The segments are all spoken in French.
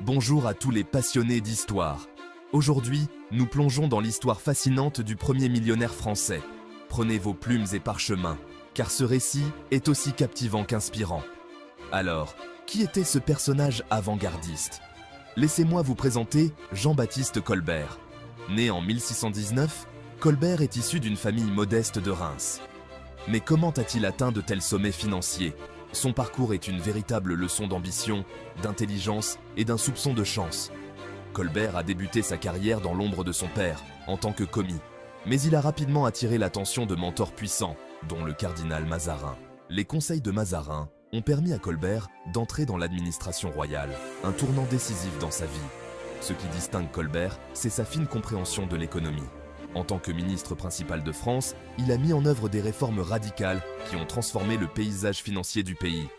Bonjour à tous les passionnés d'histoire. Aujourd'hui, nous plongeons dans l'histoire fascinante du premier millionnaire français. Prenez vos plumes et parchemins, car ce récit est aussi captivant qu'inspirant. Alors, qui était ce personnage avant-gardiste? Laissez-moi vous présenter Jean-Baptiste Colbert. Né en 1619, Colbert est issu d'une famille modeste de Reims. Mais comment a-t-il atteint de tels sommets financiers? Son parcours est une véritable leçon d'ambition, d'intelligence et d'un soupçon de chance. Colbert a débuté sa carrière dans l'ombre de son père, en tant que commis. Mais il a rapidement attiré l'attention de mentors puissants, dont le cardinal Mazarin. Les conseils de Mazarin ont permis à Colbert d'entrer dans l'administration royale, un tournant décisif dans sa vie. Ce qui distingue Colbert, c'est sa fine compréhension de l'économie. En tant que ministre principal de France, il a mis en œuvre des réformes radicales qui ont transformé le paysage financier du pays.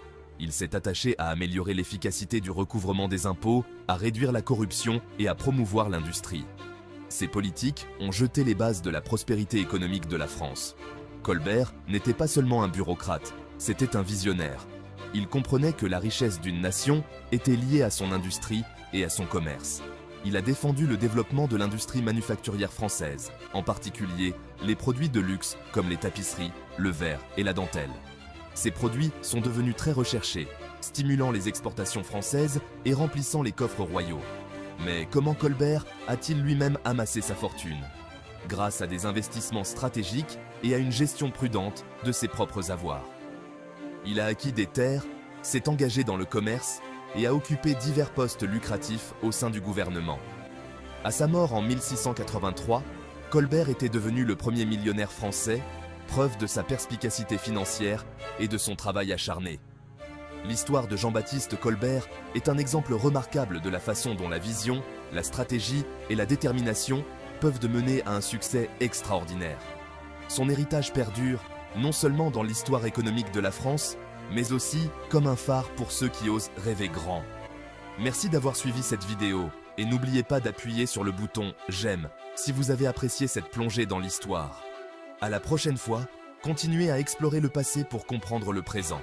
Il s'est attaché à améliorer l'efficacité du recouvrement des impôts, à réduire la corruption et à promouvoir l'industrie. Ces politiques ont jeté les bases de la prospérité économique de la France. Colbert n'était pas seulement un bureaucrate, c'était un visionnaire. Il comprenait que la richesse d'une nation était liée à son industrie et à son commerce. Il a défendu le développement de l'industrie manufacturière française, en particulier les produits de luxe comme les tapisseries, le verre et la dentelle. Ces produits sont devenus très recherchés, stimulant les exportations françaises et remplissant les coffres royaux. Mais comment Colbert a-t-il lui-même amassé sa fortune? Grâce à des investissements stratégiques et à une gestion prudente de ses propres avoirs. Il a acquis des terres, s'est engagé dans le commerce et a occupé divers postes lucratifs au sein du gouvernement. À sa mort en 1683, Colbert était devenu le premier millionnaire français, preuve de sa perspicacité financière et de son travail acharné. L'histoire de Jean-Baptiste Colbert est un exemple remarquable de la façon dont la vision, la stratégie et la détermination peuvent mener à un succès extraordinaire. Son héritage perdure non seulement dans l'histoire économique de la France, mais aussi comme un phare pour ceux qui osent rêver grand. Merci d'avoir suivi cette vidéo et n'oubliez pas d'appuyer sur le bouton j'aime si vous avez apprécié cette plongée dans l'histoire. À la prochaine fois, continuez à explorer le passé pour comprendre le présent.